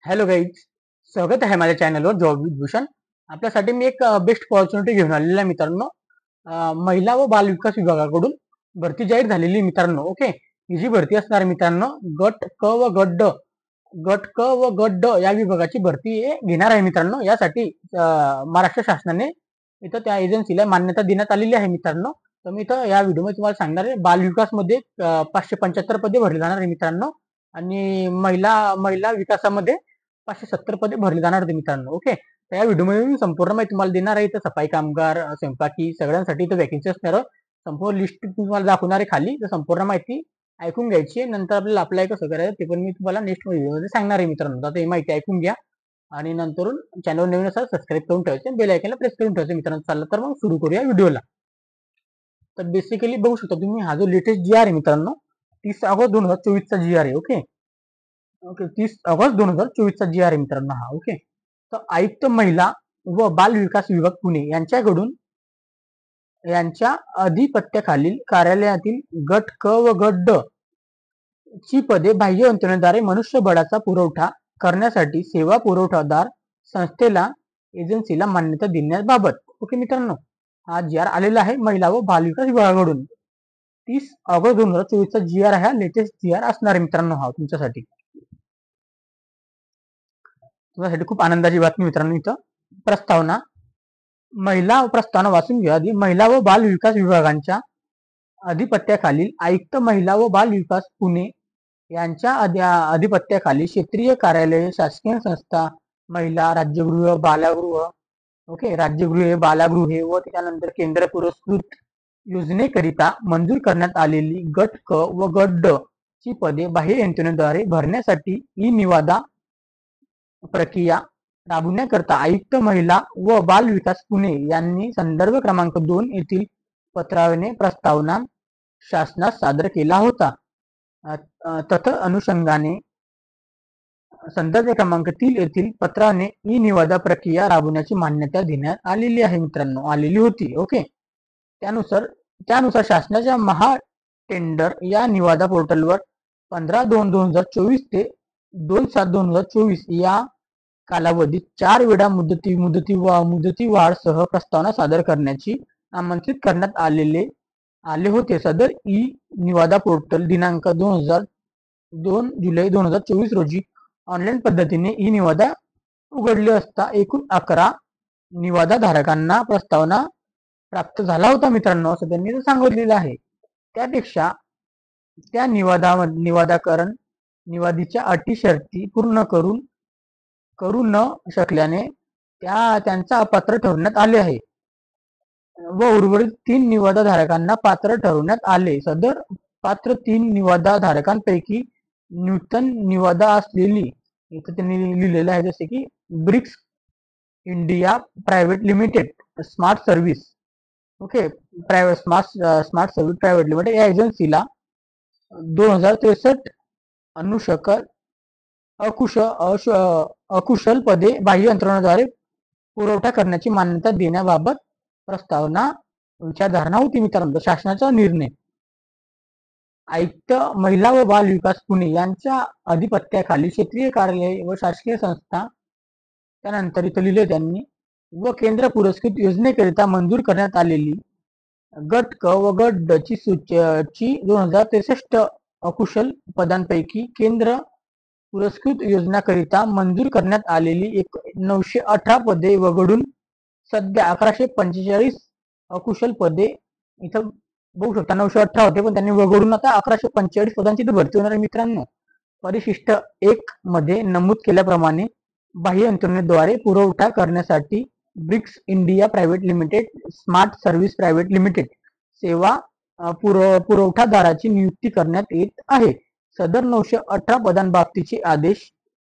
Hello guys, स्वागत आहे माझ्या चॅनलवर जॉब विथ भूषण. आपल्यासाठी मी एक बेस्ट ऑपॉर्च्युनिटी घेऊन आलेला आहे मित्रांनो. महिला व बाल विकास विभागाकडून भरती जाहीर झालेली मित्रांनो. ओके, ही जी भरती असणार मित्रांनो, गट क व गट ड, गट क व गट ड या विभागाची भरती घेणार आहे मित्रांनो. यासाठी महाराष्ट्र शासनाने इथं त्या एजन्सीला मान्यता देण्यात आलेली आहे मित्रांनो. तर मी इथं या व्हिडिओमध्ये तुम्हाला सांगणार आहे, बाल विकास मध्ये 575 पदे भरली जाणार आहे मित्रांनो. आणि महिला महिला विकासामध्ये 570 पदे भरली जाणार होते मित्रांनो. ओके, तर या व्हिडिओमध्ये मी संपूर्ण माहिती तुम्हाला देणार आहे. तर सफाई कामगार, स्वयंपाकी सगळ्यांसाठी इथं वॅकन्सी असणार. संपूर्ण लिस्ट तुम्हाला दाखवणार आहे खाली. तर संपूर्ण माहिती ऐकून घ्यायची, नंतर आपल्याला अप्लाय कसं करायचं ते पण मी तुम्हाला नेक्स्ट व्हिडिओमध्ये सांगणार आहे मित्रांनो. आता ही माहिती ऐकून घ्या आणि नंतर चॅनल नवीन असाल सबस्क्राईब करून ठेवायचे, बेल आयकॉनला प्रेस करून ठेवायचं मित्रांनो. चाललं तर मग सुरू करूया व्हिडिओला. तर बेसिकली बघू शकता तुम्ही, हा जो लेटेस्ट जी आर आहे मित्रांनो, 30 ऑगस्ट 2024 चा जी आर आहे. ओके ओके 30 ऑगस्ट 2024 चा जी आर आहे मित्रांनो हा. ओके, तर आयुक्त महिला व बाल विकास विभाग पुणे यांच्याकडून यांच्या अधिपत्याखालील कार्यालयातील गट क व गट ड ची पदे बाह्य यंत्रणेद्वारे मनुष्यबळाचा पुरवठा करण्यासाठी सेवा पुरवठादार संस्थेला एजन्सीला मान्यता देण्याबाबत. ओके मित्रांनो, हा जी आर आलेला आहे महिला व बाल विकास विभागाकडून. 30 ऑगस्ट 2024 चा जी आर हा लेटेस्ट जी आर असणार आहे मित्रांनो. हा तुमच्यासाठी खूप आनंदाची बातमी मित्रांनो. इथं प्रस्तावना, महिला प्रस्तावना वाचून घ्या आधी. महिला व बाल विकास विभागांच्या अधिपत्याखालील आयुक्त महिला व बाल विकास पुणे यांच्या अधिपत्याखाली क्षेत्रीय कार्यालय, शासकीय संस्था, महिला राज्यगृह, बालगृह, ओके राज्यगृहे, बालगृहे व त्यानंतर केंद्र पुरस्कृत योजनेकरिता मंजूर करण्यात आलेली गट क व गट ड ची पदे बाह्य यंत्रणेद्वारे भरण्यासाठी ई निवादा प्रक्रिया राबवण्याकरता आयुक्त महिला व बाल विकास पुणे यांनी संदर्भ क्रमांक 2 येथील पत्राने प्रस्तावना शासनास सादर केला होता. तथ अनुषंगाने संदर्भ क्रमांक 3 येथील पत्राने ई निवादा प्रक्रिया राबवण्याची मान्यता देण्यात आलेली आहे मित्रांनो, आलेली होती. ओके, त्यानुसार शासनाच्या महा टेंडर या निवादा पोर्टलवर 15/2/2024 ते 2/7/2024 या कालावधीत 4 वेळा मुदती सह प्रस्तावना सादर करण्याची आमंत्रित करण्यात आले होते. सदर ई निवादा पोर्टल दिनांक 2 जुलै 2024 रोजी ऑनलाईन पद्धतीने ई निवादा उघडले असता एकूण 11 निवादा धारकांना प्रस्तावना प्राप्त झाला होता मित्रांनो, असं त्यांनी सांगितलेलं आहे. त्यापेक्षा त्या निवादीच्या अटी शर्ती पूर्ण करू न शकल्याने त्यांचा अपात्र ठरवण्यात आले आहे व उर्वरित 3 निवादा धारकांना पात्र ठरवण्यात आले. सदर पात्र 3 निवादा धारकांपैकी नूतन निवादा असलेली, इथं त्यांनी लिहिलेलं आहे जसे की Brics India private limited smart service, okay smart service private limited या एजन्सीला 2063 अनुशकल अकुशल पदे बाह्य यंत्रणेद्वारे पुरवठा करण्याची मान्यता देण्याबाबत प्रस्तावना विचारधारणा होती मित्रांनो. शासनाचा निर्णय आयुक्त महिला व बाल विकास पुणे यांच्या अधिपत्याखाली क्षेत्रीय कार्यालय व शासकीय संस्था, त्यानंतर इथं लिहिले त्यांनी, व केंद्र पुरस्कृत योजनेकरिता मंजूर करण्यात आलेली गट क व गट ड ची 2063 अकुशल पदांपैकी केंद्र पुरस्कृत योजनाकरिता मंजूर करण्यात आलेली 918 पदे वगळून सध्या 1145 अकुशल पदे, इथं बघू शकता 918 होते पण त्यांनी वगळून आता 1145 पदांची भरती होणार आहे मित्रांनो. परिशिष्ट 1 मध्ये नमूद केल्याप्रमाणे बाह्य यंत्रणेद्वारे पुरवठा करण्यासाठी Brics India private limited smart service private limited सेवा पुरवठादाराची नियुक्ती करण्यात येत आहे. सदर 918 पदांबाबतीचे आदेश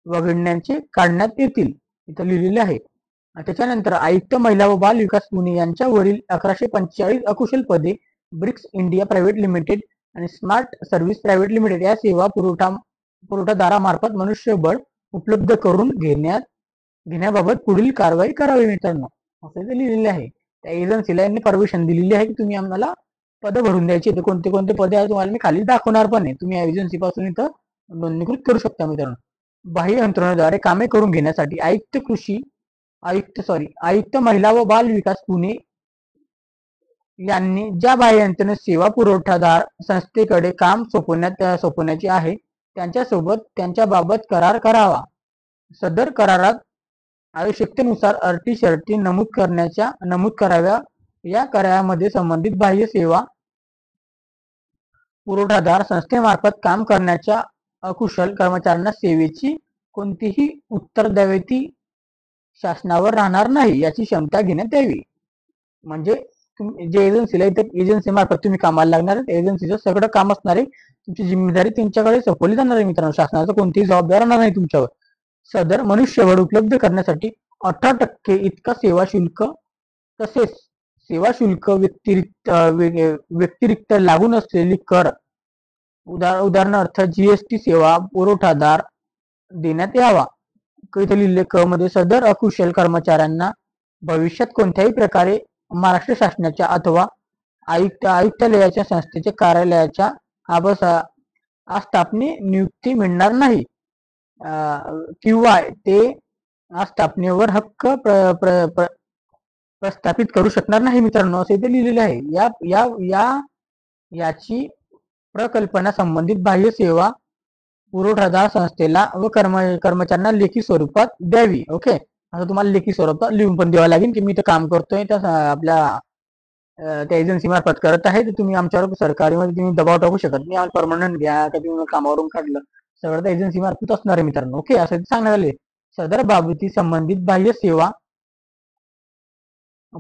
वगळण्याचे काढण्यात येतील, इथं लिहिलेले आहे. त्याच्यानंतर आयुक्त महिला व बाल विकास पुणे यांच्यावरील 1145 अकुशल पदे ब्रिक्स इंडिया प्रायव्हेट लिमिटेड आणि स्मार्ट सर्व्हिस प्रायव्हेट लिमिटेड या सेवा पुरवठादारामार्फत मनुष्यबळ उपलब्ध करून घेण्याबाबत पुढील कारवाई करावी मित्रांनो, असं इथे लिहिलेले आहे. त्या एजन्सीला यांनी परमिशन दिलेली आहे की तुम्ही आम्हाला पद भरून द्यायची. तर कोणते कोणते पदे आहे तुम्हाला मी खाली दाखवणार पण आहे. तुम्ही या एजन्सी पासून इथं नोंदणीकृत करू शकता मित्रांनो. बाह्य यंत्रणेद्वारे कामे करून घेण्यासाठी आयुक्त महिला व बाल विकास पुणे यांनी ज्या बाह्य यंत्रणेत सेवा पुरवठादार संस्थेकडे काम सोपवण्याचे आहे त्यांच्यासोबत त्यांच्याबाबत करार करावा. सदर करारात आवश्यकतेनुसार अटी शर्ती नमूद कराव्या. या करारामध्ये संबंधित बाह्य सेवा पुरवठादार संस्थेमार्फत काम करण्याच्या अकुशल कर्मचाऱ्यांना सेवेची कोणतीही उत्तरदायित्व शासनावर राहणार नाही याची क्षमता घेण्यात यावी. म्हणजे जे एजन्सीला इतर एजन्सी मार्फत तुम्ही कामाला लागणार एजन्सीचं सगळं काम असणार आहे, तुमची जिम्मेदारी त्यांच्याकडे सोपवली जाणार आहे मित्रांनो. शासनाचं कोणतीही जबाबदारी राहणार नाही तुमच्यावर. सदर मनुष्यबळ उपलब्ध करण्यासाठी 18% इतका सेवा शुल्क तसेच सेवा शुल्क व्यतिरिक्त लागू नसलेली कर उदाहरणार्थ जीएसटी सेवा पुरवठादार देण्यात यावा. इथे लिहिले क मध्ये सदर अकुशल कर्मचाऱ्यांना भविष्यात कोणत्याही प्रकारे महाराष्ट्र शासनाच्या अथवा आयुक्तालयाच्या संस्थेच्या कार्यालयाच्या आस्थापने नियुक्ती मिळणार नाही किंवा ते आस्थापनेवर हक्क प्रस्थापित करू शकणार नाही मित्रांनो, असे इथे लिहिलेले आहे. याची प्रकल्पना संबंधित बाह्य सेवा पुरवठादार संस्थेला व कर्मचाऱ्यांना लेखी स्वरूपात द्यावी. ओके, आता तुम्हाला लेखी स्वरूपात लिहून पण द्यावं लागेल की मी इथं काम करतोय त्या आपल्या त्या एजन्सी मार्फत करत आहे, तर तुम्ही आमच्यावर सरकारीमध्ये तुम्ही दबाव टाकू शकत नाही, आम्हाला परमनंट घ्या का तुम्ही कामावरून काढलं, सगळं त्या एजन्सी मार्फत असणार आहे मित्रांनो. ओके, असं सांगण्यात आले. सदर बाबती संबंधित बाह्य सेवा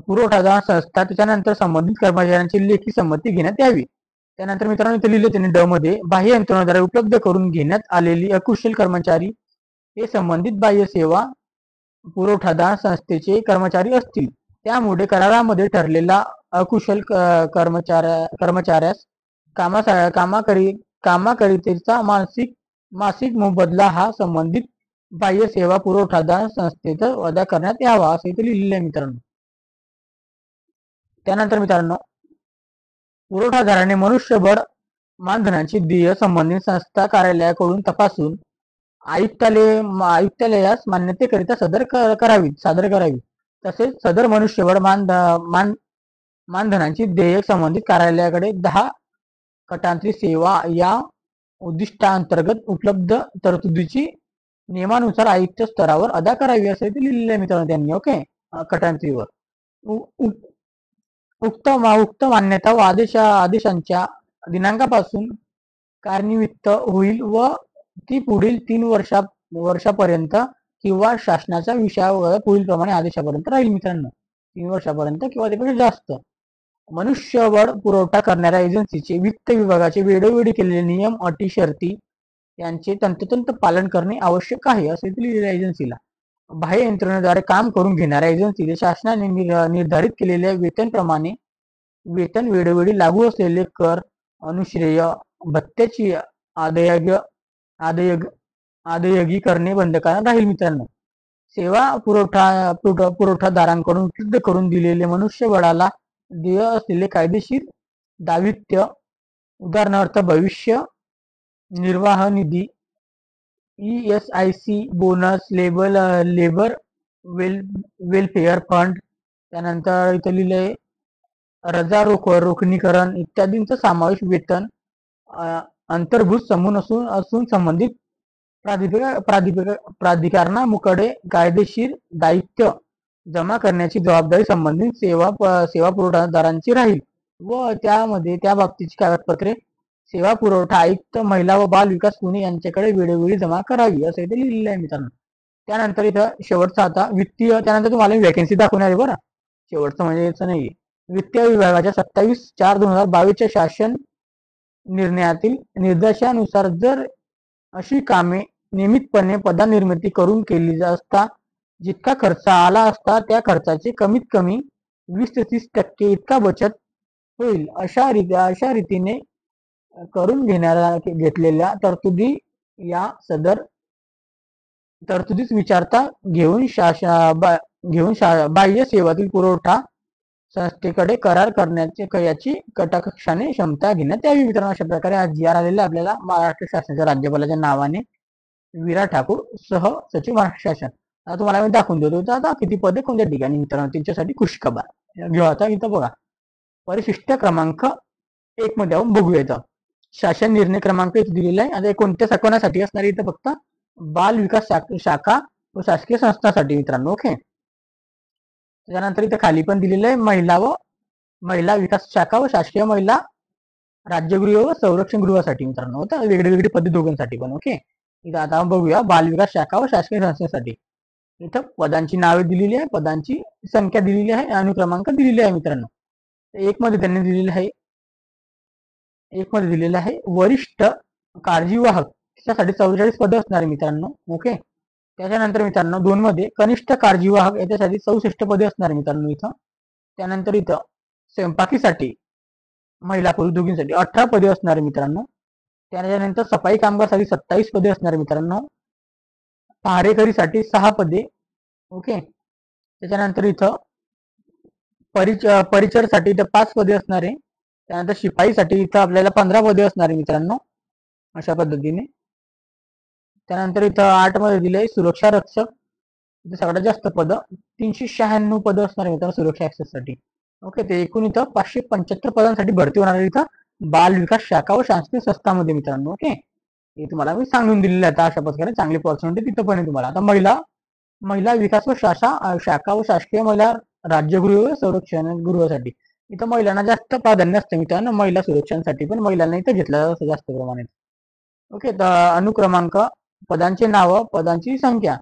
पुरवठादार संस्था त्याच्यानंतर संबंधित कर्मचाऱ्यांची लेखी संमती घेण्यात यावी. त्यानंतर मित्रांनो इथे लिहिले त्यांनी ड मध्ये बाह्य यंत्रणेद्वारे उपलब्ध करून घेण्यात आलेली अकुशल कर्मचारी हे संबंधित बाह्य सेवा पुरवठादार संस्थेचे कर्मचारी असतील. त्यामुळे करारामध्ये ठरलेला अकुशल कर्मचाऱ्यास कामाकरितेचा मासिक मोबदला हा संबंधित बाह्य सेवा पुरवठादार संस्थेचा अदा करण्यात यावा असे इथे लिहिलेले आहे मित्रांनो. त्यानंतर मित्रांनो पुरवठादाराने मनुष्यबळ मानधनाची देय संबंधित संस्था कार्यालयाकडून तपासून आयुक्तालयास मान्यतेकरिता सादर करावी. तसेच सदर मनुष्यबळ मानधनाची देयक संबंधित कार्यालयाकडे 10 कटांतरी सेवा या उद्दिष्टांतर्गत उपलब्ध तरतुदीची नियमानुसार आयुक्त स्तरावर अदा करावी असे लिहिलेले आहे मित्रांनो त्यांनी. ओके, कटांतरीवर उक्त मान्यता व आदेशांच्या दिनांकापासून कार्यान्वित होईल व ती पुढील 3 वर्षापर्यंत किंवा शासनाच्या विषयावर पुढील प्रमाणे आदेशापर्यंत राहील मित्रांनो. 3 वर्षापर्यंत किंवा त्यापेक्षा जास्त. मनुष्यबळ पुरवठा करणाऱ्या एजन्सीचे वित्त विभागाचे वेळोवेळी केलेले नियम अटी शर्ती यांचे तंतोतंत पालन करणे आवश्यक आहे असे लिहिलेल्या एजन्सीला. बाह्य यंत्रणेद्वारे काम करून घेणाऱ्या एजन्सीने शासनाने निर्धारित केलेल्या वेतनप्रमाणे वेतन वेळोवेळी लागू असलेले कर अनुश्रेय भत्त्याची आदेयगी करणे बंधनकारक राहील मित्रांनो. सेवा पुरवठादारांकडून उपलब्ध करून दिलेले मनुष्यबळाला देय असलेले कायदेशीर दायित्व उदाहरणार्थ भविष्य निर्वाह निधी ESIC bonus labour welfare fund त्यानंतर इथं लिहिले रजा रोखणीकरण इत्यादींचा समावेश वेतन अंतर्भूत समूह असून संबंधित प्राधिकरणामुळे कायदेशीर दायित्व जमा करण्याची जबाबदारी संबंधित सेवा पुरवठादारांची राहील व त्या बाबतीची कागदपत्रे सेवा पुरवठा आयुक्त महिला व बाल विकास पुणे यांच्याकडे वेळोवेळी जमा करावी असं इथे लिहिलेलं आहे मित्रांनो. त्यानंतर इथं शेवटचा आता वित्तीय त्यानंतर तुम्हाला वॅकन्सी दाखवणार आहे बरं. शेवटचं म्हणजे याचं नाही. वित्तीय विभागाच्या 27/4/2022 शासन निर्णयातील निर्देशानुसार जर अशी कामे नियमितपणे पदनिर्मिती करून केली असता जितका खर्च आला असता त्या खर्चाचे कमीत कमी 20 ते 30% इतका बचत होईल. अशा रीतीने करून घेतलेल्या तरतुदी या सदर तरतुदीस विचारता घेऊन बाह्य सेवातील पुरवठा संस्थेकडे करार करण्याचे याची कटाक्षाने क्षमता घेण्यात यावी मित्रांनो. अशा प्रकारे आज जी आर आलेला आपल्याला महाराष्ट्र शासनाच्या राज्यपालाच्या नावाने विराट ठाकूर सह सचिव महाराष्ट्र शासन. आता तुम्हाला मी दाखवून देतो तर आता किती पदे कोणत्या ठिकाणी मित्रांनो त्यांच्यासाठी खुशखबर घेऊ. आता इथं बघा परिशिष्ट क्रमांक 1 मध्ये आपण बघूया. इथं शासन निर्णय क्रमांक इथे दिलेला आहे. आता कोणत्या कोणासाठी असणार इथं फक्त बाल विकास शाखा व शासकीय संस्थांसाठी मित्रांनो. ओके. त्याच्यानंतर इथे खाली पण दिलेलं आहे महिला विकास शाखा व शासकीय महिला राज्यगृह व संरक्षण गृहासाठी मित्रांनो. आता वेगळी पद्धत दोघांसाठी पण. ओके. इथं आता आपण बघूया बाल विकास शाखा व शासकीय संस्थेसाठी. इथं पदांची नावे दिलेली आहे, पदांची संख्या दिलेली आहे, अनुक्रमांक दिलेली आहे मित्रांनो. एक मध्ये त्यांनी दिलेलं आहे वरिष्ठ काळजीवाहक त्यासाठी 44 पदं असणार आहे मित्रांनो. ओके. त्याच्यानंतर मित्रांनो 2 मध्ये कनिष्ठ काळजीवाहक याच्यासाठी 64 पदे असणार आहे मित्रांनो इथं. त्यानंतर इथं स्वयंपाकीसाठी महिला पुरुष दोघींसाठी 18 पदे असणार आहे मित्रांनो. त्यानंतर सफाई कामगारसाठी 27 पदे असणार आहे मित्रांनो. पहारेकरीसाठी 6 पदे. ओके. त्याच्यानंतर इथं परिचरसाठी इथं 5 पदे असणार आहे. त्यानंतर शिपाईसाठी इथं आपल्याला 15 पदे असणार आहे मित्रांनो अशा पद्धतीने. त्यानंतर इथं 8 मध्ये दिले सुरक्षा रक्षक इथं सगळ्यात जास्त पद 396 पदं असणार आहे मित्रांनो सुरक्षा ऍक्सेससाठी. ओके. ते एकूण इथं 575 पदांसाठी भरती होणार आहे इथं बाल विकास शाखा व शासकीय संस्थांमध्ये मित्रांनो. ओके. हे तुम्हाला मी सांगून दिलेलं आहे. अशा प्रकारे चांगली ऑपॉर्च्युनिटी तिथं पण आहे तुम्हाला. आता महिला विकास व शाखा व शासकीय महिला राज्यगृह व संरक्षण गृहासाठी इथं महिलांना जास्त प्राधान्य असतं मित्रांनो. महिला सुरक्षांसाठी पण महिलांना इथं घेतलं जातं जास्त प्रमाणात. ओके. तर अनुक्रमांक पदांचे नाव पदांची संख्या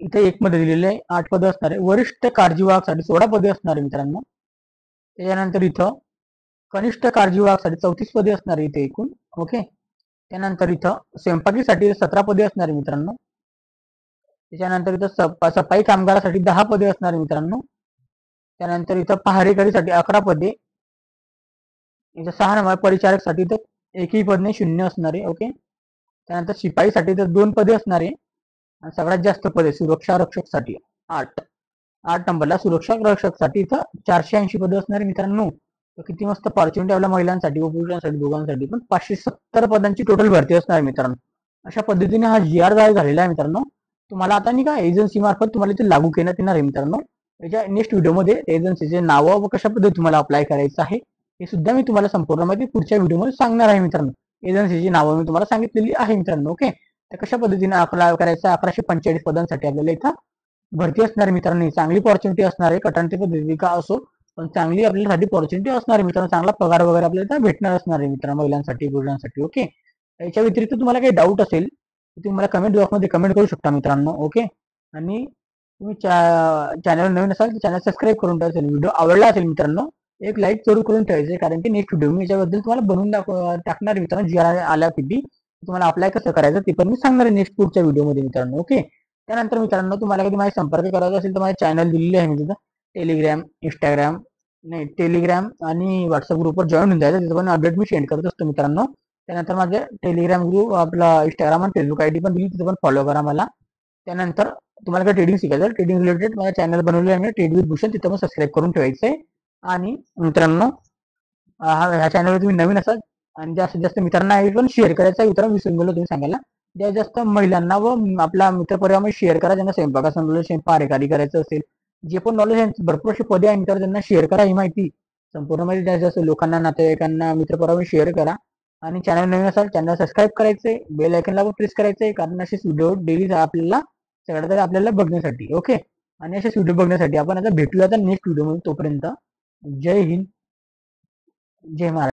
इथे 1 मध्ये दिलेले आहे 8 पदं असणार आहे. वरिष्ठ काळजीवाहकसाठी 16 पदे असणार आहे मित्रांनो. त्याच्यानंतर इथं कनिष्ठ काळजीवाहकसाठी 34 पदे असणार आहे इथे एकूण. ओके. त्यानंतर इथं स्वयंपाकीसाठी 17 पदे असणार आहे मित्रांनो. त्याच्यानंतर इथं सफाई कामगारासाठी 10 पदे असणार आहे मित्रांनो. त्यानंतर इथं पहारेकरीसाठी 11 पदे. इथं 6 नंबर परिचारकसाठी इथं एकही पद नाही 0 असणार आहे. ओके. त्यानंतर शिपाईसाठी इथं 2 पदे असणार आहे. आणि सगळ्यात जास्त पदे सुरक्षा रक्षकसाठी 8 नंबरला सुरक्षा रक्षकसाठी इथं 480 पदं असणार आहे मित्रांनो. किती मस्त ऑपॉर्च्युनिटी आपल्या महिलांसाठी व पुरुषांसाठी दोघांसाठी पण 570 पदांची टोटल भरती असणार आहे मित्रांनो. अशा पद्धतीने हा GR जाहीर झालेला आहे मित्रांनो. तुम्हाला आता नाही का एजन्सी मार्फत तुम्हाला इथे लागू करण्यात येणार आहे मित्रांनो. त्याच्या नेक्स्ट व्हिडिओमध्ये एजन्सीचे नाव व कशा पद्धतीने तुम्हाला अप्लाय करायचं आहे हे सुद्धा मी तुम्हाला संपूर्ण माहिती पुढच्या व्हिडिओमध्ये सांगणार आहे मित्रांनो. एजन्सीची नावं मी तुम्हाला सांगितलेली आहे मित्रांनो. ओके. तर कशा पद्धतीने अप्लाय करायचं 1145 पदांसाठी आपल्याला इथं भरती असणार मित्रांनो. चांगली ऑपॉर्च्युनिटी असणार आहे. कटांची पद्धती का असो पण चांगली आपल्यासाठी ऑपॉर्च्युनिटी असणार आहे मित्रांनो. चांगला पगार वगैरे आपल्याला इथं भेटणार असणार आहे मित्रांनो महिलांसाठी पुरुषांसाठी. ओके. याच्या व्यतिरिक्त तुम्हाला काही डाऊट असेल तुम्ही मला कमेंट बॉक्समध्ये कमेंट करू शकता मित्रांनो. ओके. आणि तुम्ही चॅनल नवीन असाल तर चॅनल सबस्क्राईब करून ठेवायचं. व्हिडिओ आवडला असेल मित्रांनो एक लाईक जरूर करून ठेवायचे कारण की नेक्स्ट व्हिडिओ मी याच्याबद्दल तुम्हाला बनवून टाकणार मित्रांनो. जी आल्या किती तुम्हाला अप्लाय कसं करायचं ते पण मी सांगणार आहे नेक्स्ट पुढच्या व्हिडिओमध्ये मित्रांनो. ओके. त्यानंतर मित्रांनो तुम्हाला कधी माझी संपर्क करायचा असेल तर माझे चॅनल दिलेले आहे मी तिथं टेलिग्राम आणि व्हॉट्सअप ग्रुपवर जॉईन होऊन जायचं. तिथं पण अपडेट मी सेंड करत असतो मित्रांनो. त्यानंतर माझे टेलिग्राम ग्रुप आपला इंस्टाग्राम आणि फेसबुक ID पण दिली तिथं पण फॉलो करा मला. त्यानंतर तुम्हाला काय ट्रेडिंग शिकायचं ट्रेडिंग रिलेटेड माझा चॅनल बनवलेलं आहे ट्रेड विथ भूषण तिथं पण सबस्क्राईब करून ठेवायचं आहे. आणि मित्रांनो ह्या चॅनलवर तुम्ही नवीन असाल आणि जास्तीत जास्त मित्रांना पण शेअर करायचा मित्रांनो विसरून गेलो तुम्ही सांगायला. जास्तीत जास्त महिलांना व आपला मित्रपरिवारामध्ये शेअर करा ज्यांना स्वयंपाकाचं नॉलेज पारेकारी करायचं असेल जे पण नॉलेज आहे भरपूर असे पदे आहे मित्रांनो त्यांना शेअर करा ही माहिती संपूर्ण माहिती जास्तीत जास्त लोकांना नातेवाईकांना मित्रपरिवारामध्ये शेअर करा. आणि चॅनल नवीन असाल चॅनल सबस्क्राईब करायचंय बेल आयकनला पण प्रेस करायचंय कारण असेच व्हिडिओ डेली आपल्याला सगळ्यात आपल्याला बघण्यासाठी. ओके. आणि असेच व्हिडिओ बघण्यासाठी आपण आता भेटूया आता नेक्स्ट व्हिडिओमध्ये. तोपर्यंत जय हिंद जय महाराष्ट्र.